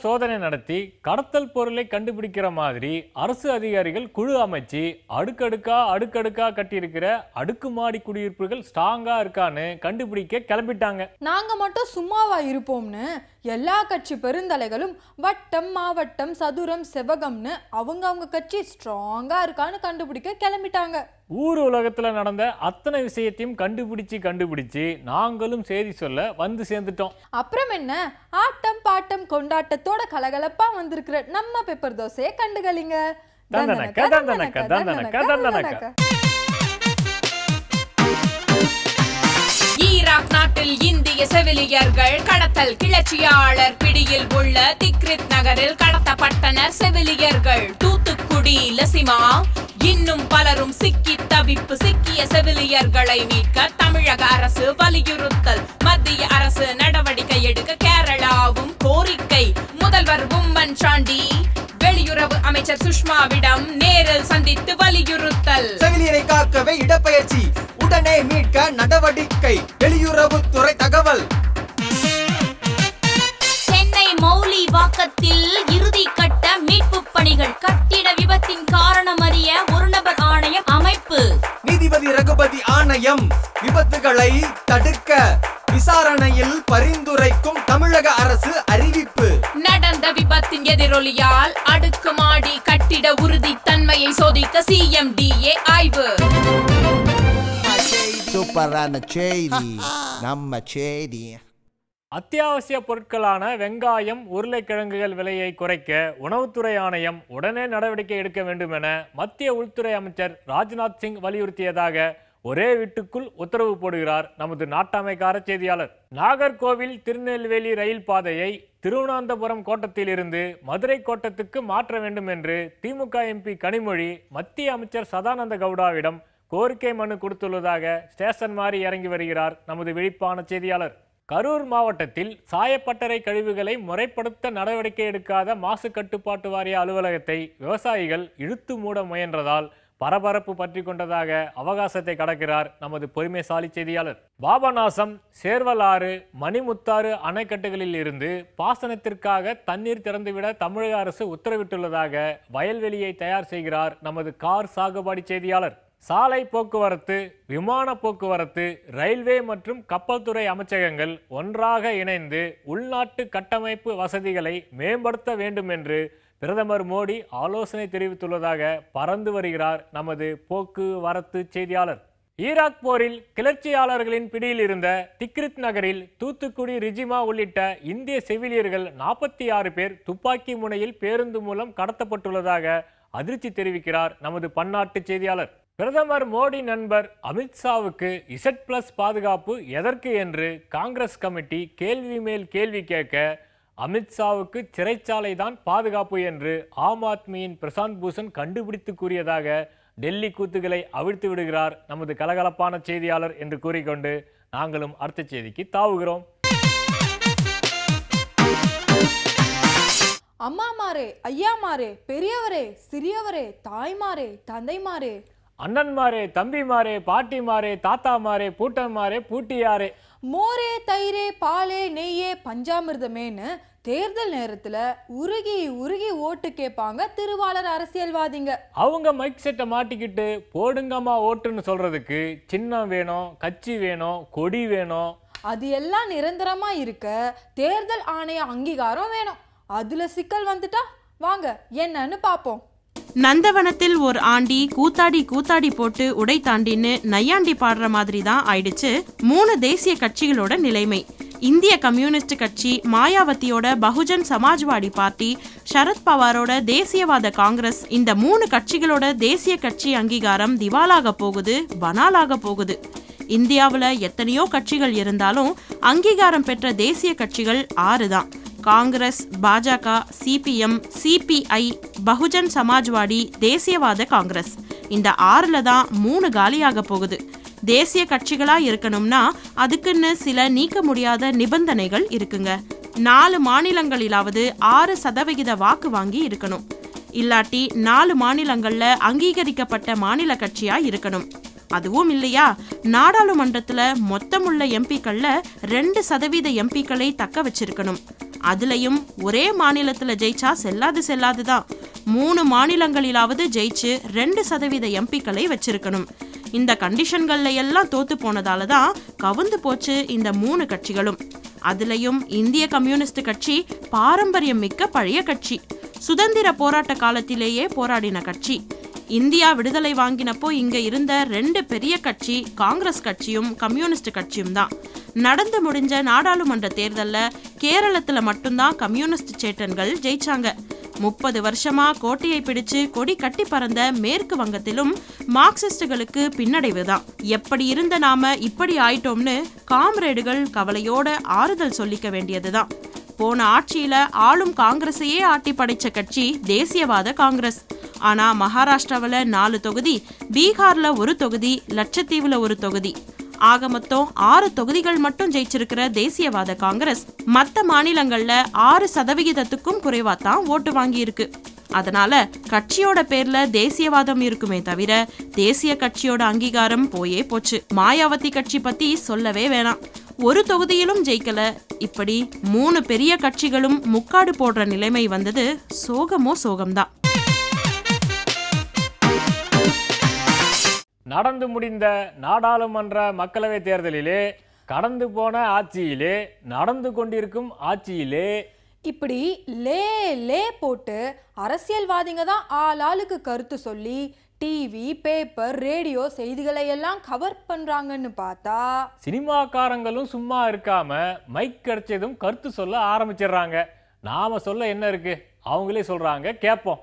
சோதனை நடத்தி கடத்தல் பொருளை கண்டுபிடிக்கிற மாதிரி அரசு அதிகாரிகள் குழு அமைச்சு அடுக்கடுக்கா கட்டியிருக்கிற அடுக்குமாடி குடியிருப்புகள் ஸ்ட்ராங்கா இருக்கான்னு கண்டுபிடிக்க கிளம்பிட்டாங்க. நாங்க மட்டும் சும்மாவா இருப்போம்னு எல்லா கட்சி பெருந்தலைகளும் வட்டம், மாவட்டம், சதுரம், செவகம்னு அவங்க கட்சி ஸ்ட்ராங்கா இருக்கான்னு கண்டுபிடிக்க கிளம்பிட்டாங்க. ஊர் உலகத்துல நடந்த அத்தனை விஷயத்தையும் கண்டுபிடிச்சு நாங்களும் செய்தி சொல்ல வந்து சேர்ந்துட்டோம். அப்புறம் என்ன, ஆட்டம் பாட்டம் கொண்டாட்டத்தோட கலகலப்பா வந்திருக்கிற நம்ம பெப்பர் தோசையை கண்டுகளிங்க. ஈராக் நாட்டில் இந்திய செவிலியர்கள் கடத்தல், கிளர்ச்சியாளர் பிடியில் உள்ள திக்ரித் நகரில் கடத்தப்பட்டனர் செவிலியர்கள். தூத்துக்குடி லசிமா இன்னும் பலரும் சிக்கி தவிப்பு. சிக்கிய செவிலியர்களை மீட்க தமிழக அரசு வலியுறுத்தல். மத்திய அரசு நடவடிக்கை எடுக்க கேரளாவும் கோரிக்கை. முதல்வர் உம்மன் சாண்டி வெளியுறவு அமைச்சர் சுஷ்மாவிடம் நேரில் சந்தித்து வலியுறுத்தல். செவிலியரை காக்கவே இடப்பெயர்ச்சி, உடனே மீட்க நடவடிக்கை. வெளியுறவுத்துறை தகவல். சென்னை மௌலிவாக்கத்தில் இறுதி கட்ட மீட்பு பணிகள். கட்டிட விபத்தின் காரணம் அறிய ஒரு நபர் ஆணையம் அமைப்பு. நீதிபதி ரகுபதி ஆணையம் விபத்துகளை தடுக்க விசாரணையில் பரிந்துரைக்கும் தமிழக அரசு அறிவிப்பு. நடந்த விபத்தின் எதிரொலியால் அடுக்குமாடி கட்டிட உறுதித்தன்மையை சோதிக்க CMDA ஆய்வு. சூப்பரான செய்தி, நம்ம செய்தி. அத்தியாவசிய பொருட்களான வெங்காயம், உருளைக்கிழங்குகள் விலையை குறைக்க உணவுத்துறை ஆணையம் உடனே நடவடிக்கை எடுக்க வேண்டும் என மத்திய உள்துறை அமைச்சர் ராஜ்நாத் சிங் வலியுறுத்தியதாக ஒரே வீட்டுக்குள் உத்தரவு போடுகிறார் நமது நாட்டாமைக்கார செய்தியாளர். நாகர்கோவில் திருநெல்வேலி ரயில் பாதையை திருவனந்தபுரம் கோட்டத்தில் இருந்து மதுரை கோட்டத்துக்கு மாற்ற வேண்டும் என்று திமுக MP கனிமொழி மத்திய அமைச்சர் சதானந்த கவுடாவிடம் கோரிக்கை மனு கொடுத்துள்ளதாக ஸ்டேஷன் மாறி இறங்கி வருகிறார் நமது விழிப்பான செய்தியாளர். கரூர் மாவட்டத்தில் சாயப்பட்டறை கழிவுகளை முறைப்படுத்த நடவடிக்கை எடுக்காத மாசு கட்டுப்பாட்டு வாரிய அலுவலகத்தை விவசாயிகள் இழுத்து மூட முயன்றதால் பரபரப்பு பற்றி கொண்டதாக அவகாசத்தை கடக்கிறார் நமது பொறுமைசாலி செய்தியாளர். பாபநாசம், சேர்வலாறு, மணிமுத்தாறு அணைக்கட்டுகளில் இருந்து பாசனத்திற்காக தண்ணீர் திறந்துவிட தமிழக அரசு உத்தரவிட்டுள்ளதாக வயல்வெளியை தயார் செய்கிறார் நமது கார் சாகுபாடி செய்தியாளர். சாலை போக்குவரத்து, விமான போக்குவரத்து, ரயில்வே மற்றும் கப்பல் துறை அமைச்சகங்கள் ஒன்றாக இணைந்து உள்நாட்டு கட்டமைப்பு வசதிகளை மேம்படுத்த வேண்டும் என்று பிரதமர் மோடி ஆலோசனை தெரிவித்துள்ளதாக பறந்து வருகிறார் நமது போக்குவரத்து செய்தியாளர். ஈராக் போரில் கிளர்ச்சியாளர்களின் பிடியில் இருந்த திக்ரித் நகரில் தூத்துக்குடி ரிஜிமா உள்ளிட்ட இந்திய செவிலியர்கள் 46 பேர் துப்பாக்கி முனையில் பேருந்து மூலம் கடத்தப்பட்டுள்ளதாக அதிர்ச்சி தெரிவிக்கிறார் நமது பன்னாட்டு செய்தியாளர். பிரதமர் மோடி நண்பர் அமித்ஷாவுக்கு Z+ பாதுகாப்பு எதற்கு என்று காங்கிரஸ் கமிட்டி கேள்வி மேல் கேள்வி கேட்க அமித்ஷாவுக்கு சிறைச்சாலை தான் பாதுகாப்பு என்று ஆம் ஆத்மியின் பிரசாந்த் பூஷன் கண்டுபிடித்து கூறியதாக டெல்லி கூத்துகளை அவிழ்த்து விடுகிறார் நமது கலகலப்பான செய்தியாளர் என்று கூறிக்கொண்டு நாங்களும் அடுத்த செய்திக்கு தாவுகிறோம். அம்மாமாரே, ஐயாமாரே, பெரியவரே, சிறியவரே, தாய்மாரே, தந்தைமாரே, அண்ணன்மாரே, தம்பிமாரே, பாட்டிமாரே, தாத்தாமாரே, பூட்டன்மாரே, பூட்டியாரே, மோரே, தயிரே, பாலே, நெய்யே, பஞ்சாமிர்தமேன்னு தேர்தல் நேரத்துல உருகி உருகி ஓட்டு கேட்பாங்க திருவாளர் அரசியல்வாதிங்க. அவங்க மைக் செட்டை மாட்டிக்கிட்டு போடுங்கம்மா ஓட்டுன்னு சொல்றதுக்கு சின்னம் வேணும், கட்சி வேணும், கொடி வேணும். அது எல்லாம் நிரந்தரமா இருக்க தேர்தல் ஆணைய அங்கீகாரம் வேணும். அதுல சிக்கல் வந்துட்டா வாங்க என்னன்னு பாப்போம். நந்தவனத்தில் ஒரு ஆண்டி கூத்தாடி போட்டு உடை தாண்டின்னு நையாண்டி பாடுற மாதிரி தான் ஆயிடுச்சு 3 தேசிய கட்சிகளோட நிலைமை. இந்திய கம்யூனிஸ்ட் கட்சி, மாயாவதியோட பகுஜன் சமாஜ்வாடி பார்ட்டி, சரத்பவாரோட தேசியவாத காங்கிரஸ், இந்த 3 கட்சிகளோட தேசிய கட்சி அங்கீகாரம் திவாலாக போகுது, பனாலாக போகுது. இந்தியாவில் எத்தனையோ கட்சிகள் இருந்தாலும் அங்கீகாரம் பெற்ற தேசிய கட்சிகள் 6 தான். காங்கிரஸ், பாஜக, CPM, CPI, பகுஜன் சமாஜ்வாடி, தேசியவாத காங்கிரஸ். இந்த 6ல் தான் 3 காலியாக போகுது. தேசிய கட்சிகளா இருக்கணும்னா அதுக்குன்னு சில நீக்க முடியாத நிபந்தனைகள் இருக்குங்க. 4 மாநிலங்களிலாவது 6% வாக்கு வாங்கி இருக்கணும். இல்லாட்டி 4 மாநிலங்கள்ல அங்கீகரிக்கப்பட்ட மாநில கட்சியா இருக்கணும். அதுவும் இல்லையா, நாடாளுமன்றத்துல மொத்தமுள்ள எம்பிக்கள்ல 2% எம்பிக்களை தக்க வச்சிருக்கணும். அதுலயும் ஒரே மாநிலத்துல ஜெயிச்சா செல்லாதுதான். 3 மாநிலங்களிலாவது ஜெயிச்சு 2% எம்பிக்களை வச்சிருக்கணும். இந்த கண்டிஷன்கள்ல எல்லாம் தோத்து போனதால தான் கவுந்து போச்சு இந்த 3 கட்சிகளும். அதுலயும் இந்திய கம்யூனிஸ்ட் கட்சி பாரம்பரியம் மிக்க பழைய கட்சி, சுதந்திர போராட்ட காலத்திலேயே போராடின கட்சி. இந்தியா விடுதலை வாங்கினப்போ இங்க இருந்த 2 பெரிய கட்சி காங்கிரஸ் கட்சியும் கம்யூனிஸ்ட் கட்சியும் தான். நடந்து முடிஞ்ச நாடாளுமன்ற தேர்தல்ல கேரளத்துல மட்டும்தான் கம்யூனிஸ்ட் சேட்டன்கள் ஜெயிச்சாங்க. 30 வருஷமா கோட்டையை பிடிச்சு கொடி கட்டி பறந்த மேற்கு வங்கத்திலும் மார்க்சிஸ்டுகளுக்கு பின்னடைவு தான். எப்படி இருந்த நாம இப்படி ஆயிட்டோம்னு காம்ரேடுகள் கவலையோட ஆறுதல் சொல்லிக்க வேண்டியதுதான். போன ஆட்சியில ஆளும் காங்கிரஸையே ஆட்டி படைச்ச கட்சி தேசியவாத காங்கிரஸ். ஆனா மகாராஷ்டிராவில் 4 தொகுதி, பீகார்ல 1 தொகுதி, லட்சத்தீவுல 1 தொகுதி, ஆக மொத்தம் 6 தொகுதிகள் மட்டும் ஜெயிச்சிருக்கிற தேசியவாத காங்கிரஸ் மற்ற மாநிலங்கள்ல 6% குறைவா தான் ஓட்டு வாங்கி இருக்கு. அதனால கட்சியோட பேர்ல தேசியவாதம் இருக்குமே தவிர தேசிய கட்சியோட அங்கீகாரம் போயே போச்சு. மாயாவதி கட்சி பத்தி சொல்லவே வேணாம், 1 தொகுதியிலும் ஜெயிக்கல. இப்படி 3 பெரிய கட்சிகளும் முக்காடு போடுற நிலைமை வந்தது சோகமோ சோகம்தான். நடந்து முடிந்த நாடாளுமன்ற மக்களவை தேர்தலிலே, கடந்து போன ஆட்சியிலே, நடந்து கொண்டிருக்கும் ஆட்சியிலே இப்படி லே போட்டு அரசியல்வாதிங்க தான் ஆளுக்கு கருத்து சொல்லி டிவி, பேப்பர், ரேடியோ செய்திகளை எல்லாம் கவர் பண்றாங்கன்னு பார்த்தா சினிமாக்காரங்களும் சும்மா இருக்காம மைக் கிடைச்சதும் கருத்து சொல்ல ஆரம்பிச்சிடுறாங்க. நாம சொல்ல என்ன இருக்கு, அவங்களே சொல்றாங்க, கேட்போம்.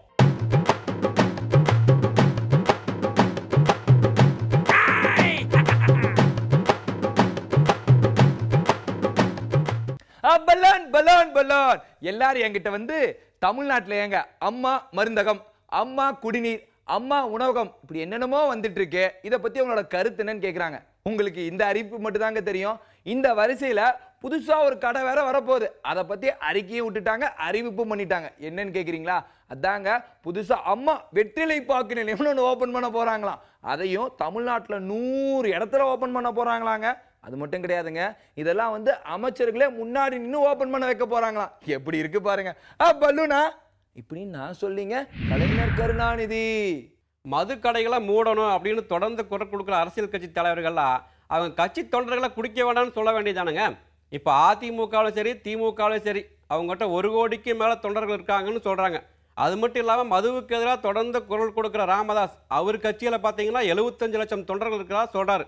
பலூன் பலூன் பலூன் எல்லாரும் என்கிட்ட வந்து தமிழ்நாட்டில் ஏங்க அம்மா மருந்தகம், அம்மா குடிநீர், அம்மா உணவகம், இப்படி என்னென்னமோ வந்துட்டு இருக்கு, இதை பத்தி உங்களோட கருத்து என்னன்னு கேட்குறாங்க. உங்களுக்கு இந்த அறிவிப்பு மட்டும் தாங்க தெரியும். இந்த வரிசையில புதுசா ஒரு கடை வேற வரப்போகுது, அதை பத்தி அறிக்கையை விட்டுட்டாங்க, அறிவிப்பு பண்ணிட்டாங்க. என்னன்னு கேட்குறீங்களா? அதாங்க புதுசா அம்மா வெற்றிலை பாக்கு நிலையம்னு ஒன்று ஓப்பன் பண்ண போறாங்களாம். அதையும் தமிழ்நாட்டில் 100 இடத்துல ஓப்பன் பண்ண போறாங்களாங்க. அது மட்டும் கிடையாதுங்க, இதெல்லாம் வந்து அமைச்சர்களே முன்னாடி நின்று ஓபன் பண்ண வைக்க போறாங்களாம். எப்படி இருக்கு பாருங்க. பலூனா இப்படி நான் சொல்லிங்க கலைஞர் கருணாநிதி மது கடைகளை மூடணும் அப்படின்னு தொடர்ந்து குரல் கொடுக்குற அரசியல் கட்சி தலைவர்கள்லாம் அவங்க கட்சி தொண்டர்களை குடிக்க வேண்டாம்னு சொல்ல வேண்டியதானுங்க. இப்போ அதிமுகவிலும் சரி திமுகவிலும் சரி அவங்ககிட்ட 1 கோடிக்கு மேலே தொண்டர்கள் இருக்காங்கன்னு சொல்கிறாங்க. அது மட்டும் இல்லாமல் மதுவுக்கு எதிராக தொடர்ந்து குரல் கொடுக்குற ராமதாஸ் அவர் கட்சியில் பார்த்தீங்கன்னா 75 லட்சம் தொண்டர்கள் இருக்கிறதா சொல்கிறாரு.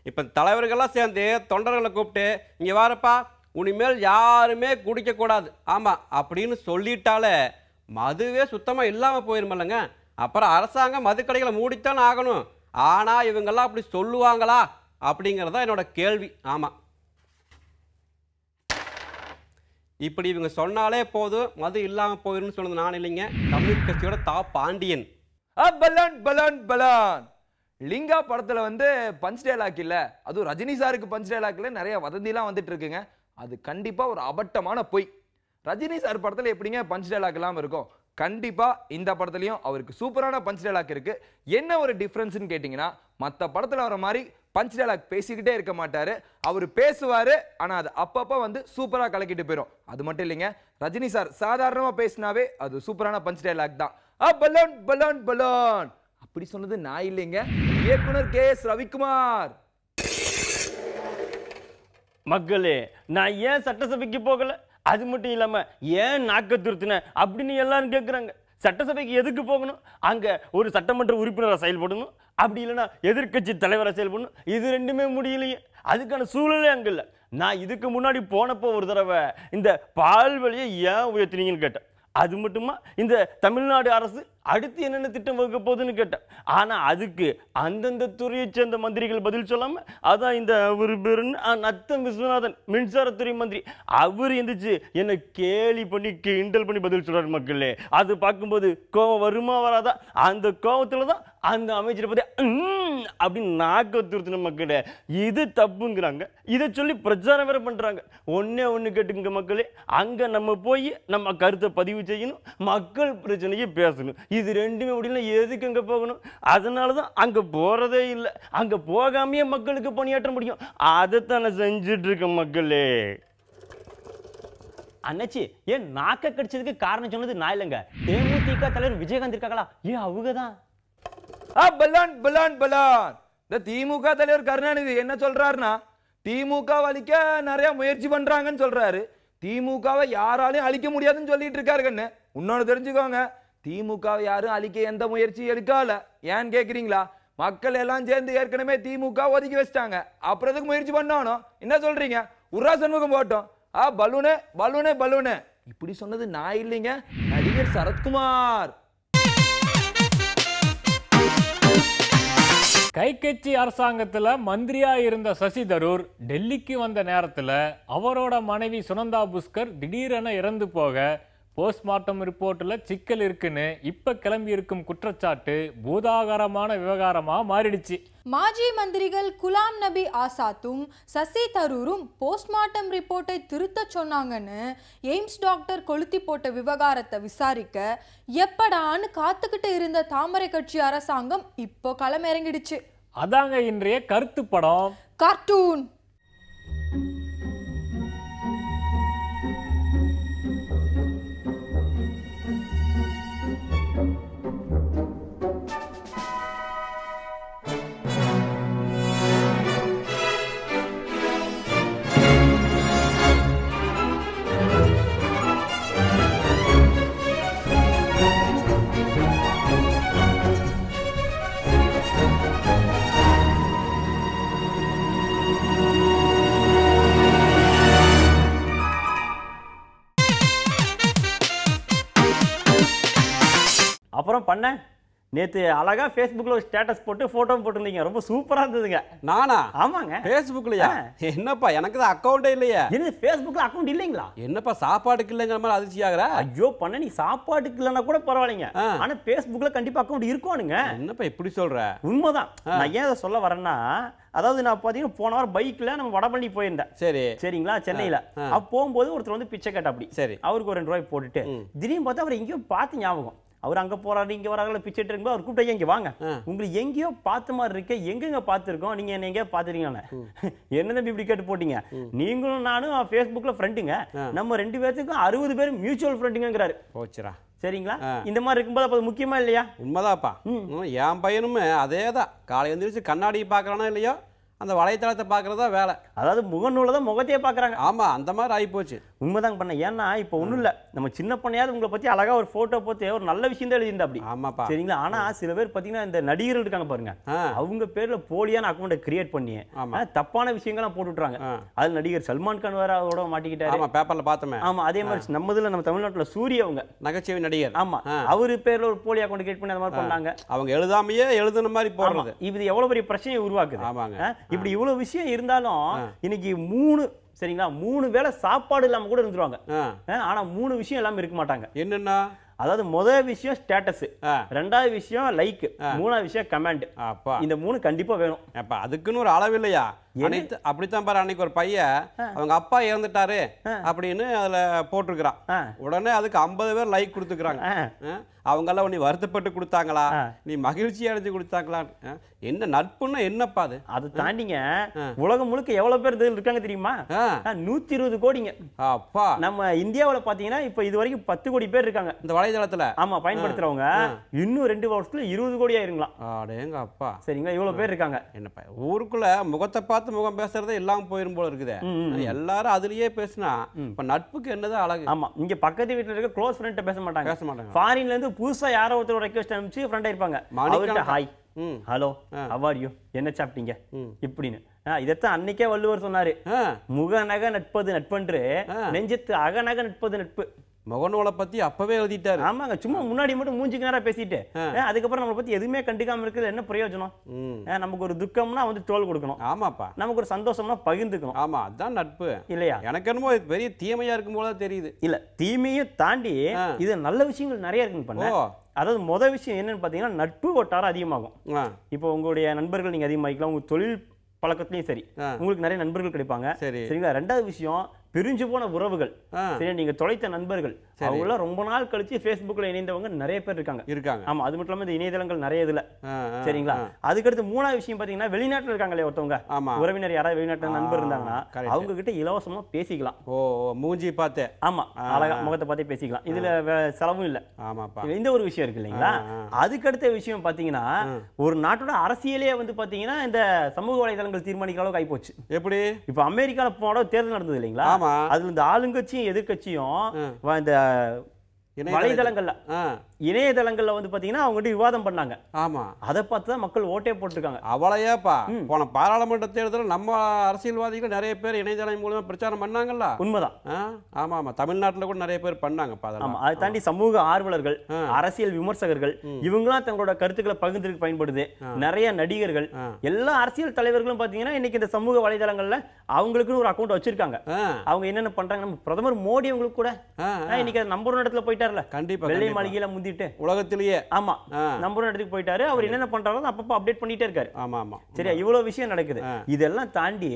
இப்போ தலைவர்கள்லாம் சேர்ந்து தொண்டர்களை கூப்பிட்டு இங்கே வாரப்பா உனிமேல் யாருமே குடிக்கக்கூடாது ஆமாம் அப்படின்னு சொல்லிட்டாலே மதுவே சுத்தமாக இல்லாமல் போயிருமில்லங்க. அப்புறம் அரசாங்கம் மதுக்கடைகளை மூடித்தான் ஆகணும். ஆனால் இவங்கெல்லாம் அப்படி சொல்லுவாங்களா அப்படிங்கிறதா என்னோட கேள்வி. ஆமாம், இப்படி இவங்க சொன்னாலே போதும் மது இல்லாமல் போயிருன்னு சொன்னது நான் இல்லைங்க, கம்யூனிஸ்ட் கட்சியோட Pandian. Balloon balloon balloon Lingaa படத்துல வந்து பஞ்ச் டயலாக் இல்ல, அதுவும் ரஜினி சாருக்கு பஞ்ச் டயலாக்ல நிறைய வதந்திலாம் வந்துட்டு இருக்குங்க. அது கண்டிப்பா ஒரு அபட்டமான பொய். ரஜினி சார் படத்துல எப்படிங்க பஞ்ச் டயலாக் எல்லாம் இருக்கும்? கண்டிப்பா இந்த படத்துலயும் அவருக்கு சூப்பரான பஞ்ச் டயலாக் இருக்கு. என்ன ஒரு டிஃபரன்ஸ்னு கேட்டீங்கன்னா, மற்ற படத்துல வர மாதிரி பஞ்ச் டயலாக் பேசிக்கிட்டே இருக்க மாட்டாரு, அவர் பேசுவாரு, ஆனா அது அப்பப்ப வந்து சூப்பரா கலக்கிட்டு போயிடும். அது மட்டும் இல்லைங்க, ரஜினி சார் சாதாரணமா பேசினாவே அது சூப்பரான பஞ்ச் டயலாக் தான். பலூன் பலூன் பலூன் அப்படி சொன்னது நான் இல்லைங்க, இயக்குனர் KS ரவிக்குமார். மக்களே, நான் ஏன் சட்டசபைக்கு போகல, அது மட்டும் இல்லாம ஏன் நாக்க துருத்தின அப்படின்னு எல்லாரும் கேட்குறாங்க. சட்டசபைக்கு எதுக்கு போகணும்? அங்க ஒரு சட்டமன்ற உறுப்பினராக செயல்படணும், அப்படி இல்லைன்னா எதிர்கட்சி தலைவராக செயல்படணும். இது ரெண்டுமே முடியலையே, அதுக்கான சூழலே அங்கே இல்லை. நான் இதுக்கு முன்னாடி போனப்போ ஒரு தடவை இந்த பால் விலையை ஏன் உயர்த்தினீங்கன்னு கேட்டேன். அது மட்டுமா இந்த தமிழ்நாடு அரசு அடுத்து என்னென்ன திட்டம் வகுக்க போகுதுன்னு கேட்டேன். ஆனால் அதுக்கு அந்தந்த துறையை சேர்ந்த மந்திரிகள் பதில் சொல்லாமல், அதான் இந்த ஒரு பேருன்னு நத்தம் விஸ்வநாதன் மின்சாரத்துறை மந்திரி அவர் எந்திரிச்சு என்னை கேலி பண்ணி கிண்டல் பண்ணி பதில் சொல்கிறார். மக்களே, அது பார்க்கும்போது கோவம் வருமா வராதா? அந்த கோவத்தில் தான் அந்த அமைச்சரை பற்றி அப்படின்னு நாக்க துருத்தின. மக்களே, இது தப்புங்கிறாங்க, இதை சொல்லி பிரச்சாரம் வேற பண்ணுறாங்க. ஒன்று கேட்டுங்க மக்களே, அங்கே நம்ம போய் நம்ம கருத்தை பதிவு செய்யணும், மக்கள் பிரச்சனையை பேசணும். இது ரெண்டுமே முடியல, எதுக்கு அங்கே போகணும்? அதனால தான் அங்கே போகிறதே இல்லை. அங்கே போகாமையே மக்களுக்கு பணியாற்ற முடியும். அதைத்தான் நான் செஞ்சுட்டு இருக்கேன். மக்களே, அண்ணாச்சி ஏன் நாக்க கடிச்சதுக்கு காரணம் சொன்னது நான் இல்லைங்க, தேமுதிக தலைவர் விஜயகாந்த் இருக்காங்களா, ஏன் அவங்க தான். பலான் பலான் பலான். இந்த திமுக தலைவர் கருணாநிதி என்ன சொல்றாருன்னா, திமுக அழிக்க நிறைய முயற்சி பண்றாங்கன்னு சொல்றாரு. திமுகவை யாராலையும் அழிக்க முடியாதுன்னு சொல்லிட்டு இருக்காரு கண்ணு. இன்னொன்னு தெரிஞ்சுக்கோங்க, திமுகவை யாரும் அழிக்க எந்த முயற்சி எடுக்கல. ஏன்னு கேக்குறீங்களா? மக்கள் எல்லாம் சேர்ந்து ஏற்கனவே திமுக ஒதுக்கி வச்சிட்டாங்க. அப்புறம் எதுக்கு முயற்சி பண்ணணும்? என்ன சொல்றீங்க? உர்ரா சண்முகம் போட்டோம். பலூனு பலூனு பலூனு இப்படி சொன்னது நான் இல்லைங்க, நடிகர் சரத்குமார். கைகட்சி அரசாங்கத்துல மந்திரியா இருந்த சசி தரூர் டெல்லிக்கு வந்த நேரத்துல அவரோட மனைவி சுனந்தா புஷ்கர் திடீரென இறந்து போக போஸ்ட்மார்ட்டம் ரிப்போர்ட்ல சிக்கல் இருக்குன்னு இப்ப கிளம்பி இருக்கும் குற்றச்சாட்டு பூதாகாரமான விவகாரமா மாறிடுச்சு. மாஜி மந்திரிகள் குலாம் நபி ஆசாத்தும் சசி தரூரும் போஸ்ட்மார்ட்டம் ரிப்போர்ட்டை திருத்த சொன்னாங்கன்னு எய்ம்ஸ் டாக்டர் கொளுத்தி போட்ட விவகாரத்தை விசாரிக்க எப்படான்னு காத்துக்கிட்டு இருந்த தாமரை கட்சி அரசாங்கம் இப்போ களமிறங்கிடுச்சு. அதாங்க இன்றைய கருத்து படம் கார்ட்டூன். அப்புறம் பண்ண நேத்து அழகா Facebookல ஒரு ஸ்டேட்டஸ் போட்டு போட்டோ போட்டுருந்தீங்க, ரொம்ப சூப்பரா இருந்ததுங்க. நானா? ஆமாங்க. Facebookலயா? என்னப்பா எனக்கு தான் அக்கவுண்டே இல்லையா? என்ன Facebookல அக்கவுண்ட் இல்லைங்களா? என்னப்பா சாப்பாடுக்கு இல்லைங்கிற மாதிரி அதிர்ச்சி ஆகுற? ஐயோ பண்ண, நீ சாப்பாட்டுக்கு இல்லைன்னா கூட பரவாயில்லைங்க, ஆனா Facebookல கண்டிப்பா அக்கவுண்ட் இருக்கணுங்க. என்னப்பா இப்படி சொல்ற? உண்மைதான். நான் ஏன் அதை சொல்ல வரேன்னா, அதாவது நான் பார்த்தீங்கன்னா போன வாரம் பைக்ல நம்ம வடபழனி போயிருந்தேன். சரி சரிங்களா, சென்னையில. அப்போ போகும்போது ஒருத்தர் வந்து பிச்சை கேட்ட, அப்படி சரி அவருக்கு ஒரு 2 ரூபாய் போட்டுட்டு திடீர்னு பார்த்தா அவர் எங்கேயோ பார்த்து ஞாபகம், அவர் அங்க போறாரு இங்க வராங்கள பிச்சைட்டு இருக்கும்போது அவர் கூப்பிட்டு இங்க வாங்க, உங்களுக்கு எங்கேயோ பார்த்த மாதிரி இருக்கு, எங்கெங்க பார்த்துருக்கோம், நீங்க என்ன எங்கேயோ பார்த்துருக்கீங்க. என்ன தம்பி இப்படி கேட்டு போட்டீங்க? நீங்களும் நானும் Facebookல ஃப்ரெண்டுங்க, நம்ம 2 பேர்த்துக்கும் 60 பேர் மியூச்சுவல் ஃப்ரெண்டுங்கிறாரு. போச்சுரா. சரிங்களா, இந்த மாதிரி இருக்கும்போது அப்போ முக்கியமா இல்லையா? உண்மைதாப்பா. என் பையனுமே அதே தான், காலை எழுந்திரிச்சு கண்ணாடி பார்க்கறானா இல்லையோ அந்த வலைத்தளத்தை பார்க்கறதா வேலை. அதாவது முகநூல தான் முகத்தையே பார்க்குறாங்க. ஆமா, அந்த மாதிரி ஆகிப்போச்சு. உண்மைதாங்க பண்ண. ஏன்னா இப்போ ஒன்றும் இல்லை, நம்ம சின்ன பண்ணையாவது உங்களை பற்றி அழகா ஒரு ஃபோட்டோ போட்டு ஒரு நல்ல விஷயம் தான் எழுதியிருந்தா அப்படி. ஆமாப்பா. சரிங்களா, ஆனால் சில பேர் பார்த்தீங்கன்னா இந்த நடிகர்கள் இருக்காங்க பாருங்க, அவங்க பேரில் போலியான அக்கௌண்ட்டை கிரியேட் பண்ணி தப்பான விஷயங்கள்லாம் போட்டுவிட்றாங்க. அது நடிகர் சல்மான் கான் வேற அதோட மாட்டிக்கிட்டாரு. ஆமா, பேப்பர்ல பார்த்தோமே. ஆமா, அதே மாதிரி நம்ம தமிழ்நாட்டில் சூரிய அவங்க நகைச்சுவை நடிகர். ஆமா, அவரு பேரில் ஒரு போலி அக்கௌண்ட் கிரியேட் பண்ணி அந்த மாதிரி பண்ணாங்க. அவங்க எழுதாமையே எழுதுன மாதிரி போடுறது. இது எவ்வளவு பெரிய பிரச்சனையை உருவாக்குது. ஆமாங்க. இப்படி இவ்வளவு விஷயம் இருந்தாலும் இன்னைக்கு 3 வேளை சாப்பாடு இல்லாம கூட இருந்துருவாங்க. ஆனா 3 விஷயம் இல்லாம இருக்க மாட்டாங்க. என்னன்னா, அதாவது முதல் விஷயம் ஸ்டேட்டஸ், ரெண்டாவது விஷயம் லைக், மூணாவது விஷயம் கமெண்ட். அப்பா இந்த 3 கண்டிப்பா வேணும். அப்ப அதுக்குன்னு ஒரு அளவு இல்லையா? அப்படித்தான் பாரு, அன்னைக்கு ஒரு பையன் அவங்க அப்பா இறந்துட்டாரு அப்படின்னு அதுல போட்டிருக்கிறான். உடனே அதுக்கு 50 பேர் லைக் கொடுத்துக்கிறாங்க. அவங்க எல்லாம் நீ வருத்தப்பட்டு கொடுத்தாங்களா, நீ மகிழ்ச்சி அடைஞ்சு கொடுத்தாங்களா? என்ன நட்புன்னா என்னப்பா அது? அது தாண்டிங்க உலகம் முழுக்க எவ்வளவு பேர் இருக்காங்க தெரியுமா? 120 கோடிங்க. அப்பா, நம்ம இந்தியாவில் பாத்தீங்கன்னா இப்ப இது வரைக்கும் 10 கோடி பேர் இருக்காங்க இந்த வலைதளத்துல. ஆமா, பயன்படுத்துறவங்க. இன்னும் 2 வருஷத்துல 20 கோடி ஆயிருங்களா? அடேங்க அப்பா. சரிங்களா, இவ்வளவு பேர் இருக்காங்க. என்னப்பா, ஊருக்குள்ள முகத்தை பார்த்து முகம் பேசுறதே எல்லாம் போயிரும் போல இருக்குது. எல்லாரும் அதுலயே பேசினா இப்ப நட்புக்கு என்னதான் அழகு. ஆமா, இங்க பக்கத்து வீட்டுல இருக்க க்ளோஸ் ஃப்ரெண்ட் பேச மாட்டாங்க. ஃபாரின்ல இருந்து புதுசா யாரோ ஒருத்தர் ரெக்வெஸ்ட் அனுப்பிச்சு ஃப்ரெண்டா இருப்பாங்க. அவர்கிட்ட hi, hello, how are you, என்ன சாப்பிட்டீங்க இப்படின்னு. இதத்தான் அன்னைக்கே வள்ளுவர் சொன்னாரு, முகநக நட்பது நட்பன்று நெஞ்சத்து அகநக நட்பது நட்பு. முகநூலை பத்தி அப்பவே எழுதிட்டாரு. ஆமாங்க, சும்மா முன்னாடி மட்டும் மூஞ்சிக்கு நேரா பேசிட்டு அதுக்கப்புறம் நம்மளை பத்தி எதுவுமே கண்டுக்காம இருக்கிறது என்ன பிரயோஜனம்? நமக்கு ஒரு துக்கம்னா வந்து தோள் கொடுக்கணும். ஆமாப்பா. நமக்கு ஒரு சந்தோஷம்னா பகிர்ந்துக்கணும். ஆமா, அதான் நட்பு இல்லையா? எனக்கு என்னமோ பெரிய தீமையா இருக்கும் போல தெரியுது. இல்ல, தீமையும் தாண்டி இது நல்ல விஷயங்கள் நிறைய இருக்குன்னு பண்ண. அதாவது முதல் விஷயம் என்னன்னு பாத்தீங்கன்னா, நட்பு வட்டாரம் அதிகமாகும். இப்போ உங்களுடைய நண்பர்கள் நீங்க அதிகமாகிக்கலாம், உங்க தொழில் பழக்கத்துலயும் சரி உங்களுக்கு நிறைய நண்பர்கள் கிடைப்பாங்க. சரிங்களா, ரெண்டாவது விஷயம் பிரிஞ்சு போன உறவுகள், சரி நீங்க தொலைத்த நண்பர்கள், அவங்க ரொம்ப நாள் கழிச்சு Facebookல இணைந்தவங்க நிறைய பேர் இருக்காங்க. ஆமா, அது மட்டும் இல்லாம இந்த இணையதளங்கள் நிறைய இதுல, சரிங்களா? அதுக்கடுத்து மூணாவது விஷயம் பாத்தீங்கன்னா, வெளிநாட்டுல இருக்காங்களே ஒருத்தவங்க, உறவினர் யாராவது வெளிநாட்டுல நண்பர் இருந்தாங்கன்னா அவங்க கிட்ட இலவசமா பேசிக்கலாம். மூஞ்சி பார்த்தே, ஆமா, அழகா முகத்தை பார்த்தே பேசிக்கலாம். இதுல செலவும் இல்ல. இந்த ஒரு விஷயம் இருக்கு இல்லைங்களா? அதுக்கடுத்த விஷயம் பாத்தீங்கன்னா, ஒரு நாட்டோட அரசியலே வந்து பாத்தீங்கன்னா இந்த சமூக வலைதளங்கள் தீர்மானிக்கிற அளவுக்கு ஆயிப்போச்சு. எப்படி? இப்ப அமெரிக்கால போன தேர்தல் நடந்தது இல்லைங்களா? அதுல இந்த ஆளுங்கட்சியும் எதிர்கட்சியும் இந்த வலைதளங்கள்ல இணையதளங்கள்ல வந்து பாத்தீங்கன்னா அவங்க விவாதம் பண்ணாங்க. ஆமா, அதை பார்த்து தான் மக்கள் ஓட்டே போட்டுருக்காங்க. அவளையாப்பா போன பாராளுமன்ற தேர்தலில் நம்ம அரசியல்வாதிகள் நிறைய பேர் இணையதளம் மூலமா பிரச்சாரம் பண்ணாங்கல்ல. உண்மைதான். ஆமா ஆமா, தமிழ்நாட்டுல கூட நிறைய பேர் பண்ணாங்கப்பா. அதை தாண்டி சமூக ஆர்வலர்கள், அரசியல் விமர்சகர்கள் இவங்களாம் தங்களோட கருத்துக்களை பகிர்ந்துக்கு பயன்படுது. நிறைய நடிகர்கள், எல்லா அரசியல் தலைவர்களும் பாத்தீங்கன்னா இன்னைக்கு இந்த சமூக வலைதளங்கள்ல அவங்களுக்குன்னு ஒரு அக்கௌண்ட் வச்சிருக்காங்க. அவங்க என்னென்ன பண்றாங்க, நம்ம பிரதமர் மோடி அவங்களுக்கு கூட இன்னைக்கு நம்பர் இடத்துல போயிட்டார்ல. கண்டிப்பா, வெள்ளை மாளிகையில முந்திட்டு உலகத்திலேயே, ஆமா, நம்பர் இடத்துக்கு போயிட்டாரு. அவர் என்னென்ன பண்றாரோ அப்பப்போ அப்டேட் பண்ணிட்டே இருக்காரு. ஆமா ஆமா, சரியா? இவ்வளவு விஷயம் நடக்குது. இதெல்லாம் தாண்டி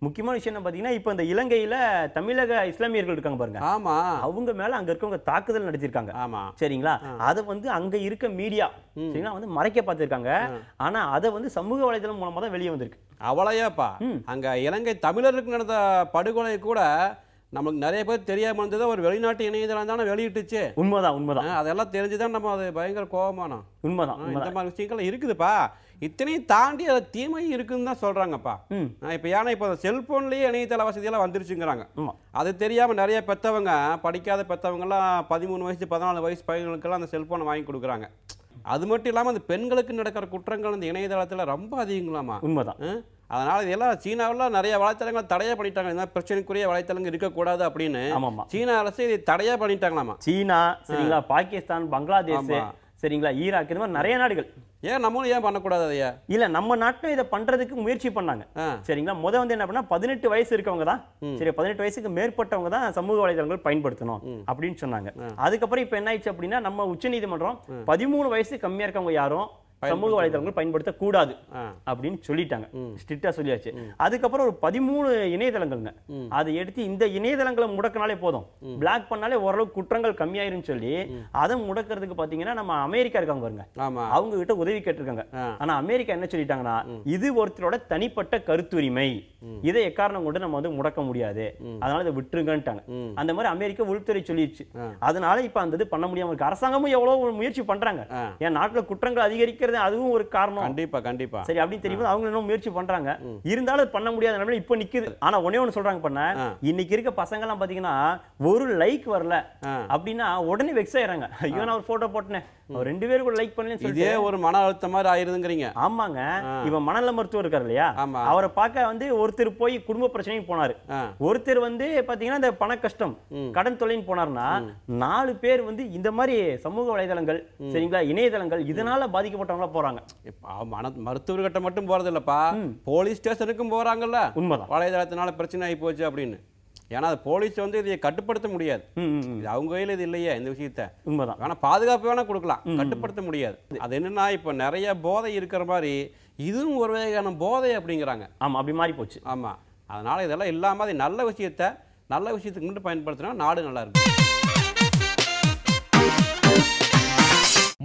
முக்கியமான விஷயம் என்ன பாத்தீங்கன்னா, இப்ப இந்த இலங்கையில தமிழக இஸ்லாமியர்கள் இருக்காங்க பாருங்க. ஆமா, அவங்க மேல அங்க இருக்கவங்க தாக்குதல் நடத்திருக்காங்க. ஆமா, சரிங்களா? அதை வந்து அங்க இருக்க மீடியா சரிங்களா வந்து மறைக்க பார்த்திருக்காங்க. ஆனா அதை வந்து சமூக வலைதளம் மூலமா தான் வெளியே வந்திருக்கு. அவளையாப்பா, அங்க இலங்கை தமிழருக்கு நடந்த படுகொலை கூட நமக்கு நிறைய பேர் தெரியாம இருந்தது. ஒரு வெளிநாட்டு இணையதளம் தானே வெளியிட்டுச்சு. உண்மைதான் உண்மைதான். அதெல்லாம் தெரிஞ்சுதான் நம்ம அது பயங்கர கோபமானோம். உண்மைதான். இந்த மாதிரி விஷயங்கள் இருக்குதுப்பா. இத்தனையும் தாண்டி அதை தீமை இருக்குன்னு தான் சொல்றாங்கப்பா. இப்ப ஏன்னா இப்ப செல்போன்லயே இணையதள வசதியெல்லாம் வந்துருச்சுங்கிறாங்க. அது தெரியாம நிறைய பெத்தவங்க, படிக்காத பெத்தவங்க எல்லாம் 13 வயசு 14 வயசு பையன்களுக்கெல்லாம் அந்த செல்போனை வாங்கி கொடுக்குறாங்க. அது மட்டும் இல்லாம அந்த பெண்களுக்கு நடக்கிற குற்றங்கள் இந்த இணையதளத்துல ரொம்ப அதிகங்களாமா. உண்மைதான். அதனால இதெல்லாம் சீனாவில் நிறைய வலைத்தளங்களை தடையா பண்ணிட்டாங்க. இந்த பிரச்சனைக்குரிய வலைத்தளங்கள் இருக்கக்கூடாது அப்படின்னு சீனா அரசு இதை தடையா பண்ணிட்டாங்களாமா. சீனா, சரிங்களா, பாகிஸ்தான், பங்களாதேஷ், சரிங்களா, ஈராக், இந்த மாதிரி நிறைய நாடுகள். ஏன் நம்மளும் ஏன் பண்ணக்கூடாது அதையா? இல்ல, நம்ம நாட்டிலும் இதை பண்றதுக்கு முயற்சி பண்ணாங்க. சரிங்களா, வந்து என்ன பண்ணா 18 வயசு இருக்கவங்க தான், சரி 18 வயசுக்கு மேற்பட்டவங்க தான் சமூக வலைதளங்கள் பயன்படுத்தணும் அப்படின்னு சொன்னாங்க. அதுக்கப்புறம் இப்ப என்ன ஆயிடுச்சு அப்படின்னா, நம்ம உச்சநீதிமன்றம் 13 வயசு கம்மியா இருக்கவங்க யாரும் சமூக வலைதளங்கள் பயன்படுத்த கூடாது அப்படின்னு சொல்லிட்டாங்க. ஸ்ட்ரிக்ட்டா சொல்லியாச்சு. அதுக்கப்புறம் ஒரு 13 இணையதளங்கள்ங்க அதை எடுத்து இந்த இணையதளங்களை முடக்கினாலே போதும், பிளாக் பண்ணாலே ஓரளவு குற்றங்கள் கம்மியாயிருன்னு சொல்லி அதை முடக்கிறதுக்கு பாத்தீங்கன்னா நம்ம அமெரிக்கா இருக்காங்க பாருங்க, அவங்க கிட்ட உதவி கேட்டிருக்காங்க. ஆனா அமெரிக்கா என்ன சொல்லிட்டாங்கன்னா, இது ஒருத்தரோட தனிப்பட்ட கருத்துரிமை, இதை எக்காரணம் கொண்டு நம்ம வந்து முடக்க முடியாது, அதனால இதை விட்டுருங்கன்ட்டாங்க. அந்த மாதிரி அமெரிக்கா உள்துறை சொல்லிடுச்சு. அதனால இப்ப அந்த இது பண்ண முடியாம இருக்கு. அரசாங்கமும் எவ்வளவு முயற்சி பண்றாங்க. என் நாட்டுல குற்றங்கள் அதிகரிக்கிறது அதுவும் ஒரு காரணம். கண்டிப்பா கண்டிப்பா. சரி, அப்படின்னு தெரியும் அவங்க இன்னும் முயற்சி பண்றாங்க. இருந்தாலும் பண்ண முடியாத நிலைமையில இப்ப நிக்குது. ஆனா ஒண்ணே ஒண்ணு சொல்றாங்க பண்ண, இன்னைக்கு இருக்க பசங்க எல்லாம் பாத்தீங்கன்னா ஒரு லைக் வரல அப்படின்னா உடனே வெக்ஸ் ஆயிடுறாங்க. ஐயோ நான் ஒரு போட்டோ போட்டேன், 2 பேரும் கூட லைக் பண்ணலன்னு சொல்லி இதே ஒரு மன அழுத்தம் மாதிரி ஆயிருதுங்கறீங்க. ஆமாங்க, இவன் மனநல மருத்துவர் இருக்காரு இல்லையா, அவரை பார்க்க வந்து ஒருத்தர் போய் குடும்ப பிரச்சனைக்கு போனாரு, ஒருத்தர் வந்து பாத்தீங்கன்னா இந்த பண கஷ்டம் கடன் தொலைன்னு போனாருன்னா 4 பேர் வந்து இந்த மாதிரி சமூக வலைதளங்கள், சரிங்களா, இணையதளங்கள் இதனால பாதிக்கப்பட்டவங்க போறாங்க. மருத்துவர்கிட்ட மட்டும் போறது இல்லப்பா, போலீஸ் ஸ்டேஷனுக்கும் போறாங்கல்ல. உண்மைதான். வலைதளத்தினால பிரச்சனை ஆகி போச்சு அப்படின்னு. ஏன்னா அது போலீஸ் வந்து இதை கட்டுப்படுத்த முடியாது. இது அவங்க கையில் இது இல்லையே இந்த விஷயத்த. உண்மைதான். ஆனா பாதுகாப்பு வேணா கொடுக்கலாம், கட்டுப்படுத்த முடியாது. அது என்னன்னா இப்ப நிறைய போதை இருக்கிற மாதிரி இதுவும் ஒரு வகையான போதை அப்படிங்கிறாங்க. ஆமா, அப்படி மாறி போச்சு. ஆமா, அதனால இதெல்லாம் இல்லாம அது நல்ல விஷயத்துக்கு மட்டும் பயன்படுத்தினா நாடு நல்லா இருக்கும்.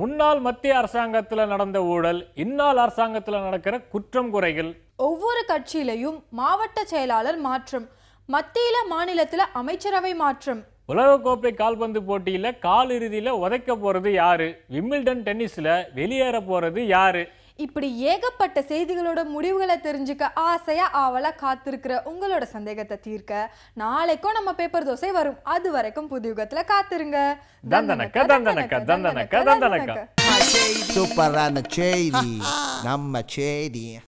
முன்னாள் மத்திய அரசாங்கத்துல நடந்த ஊழல், இந்நாள் அரசாங்கத்துல நடக்கிற குற்றம் குறைகள். ஒவ்வொரு கட்சியிலையும் மாவட்ட செயலாளர் மாற்றம், மத்தியில மாநிலத்துல அமைச்சரவை மாற்றம். உலகக்கோப்பை கால்பந்து போட்டியில காலிறுதியில உதைக்க போறது யாரு, விம்பிள்டன் டென்னிஸ்ல வெளியேற போறது யாரு, இப்படி ஏகப்பட்ட செய்திகளோட முடிவுகளை தெரிஞ்சுக்க ஆசையா ஆவலா காத்திருக்கிற உங்களோட சந்தேகத்தை தீர்க்க நாளைக்கும் நம்ம பேப்பர் தோசை வரும். அது வரைக்கும் புதுயுகத்துல காத்திருங்க. தந்தனக்க தந்தனக்க தந்தனக்க தந்தனக்க. சூப்பரான செய்தி, நம்ம செய்தி.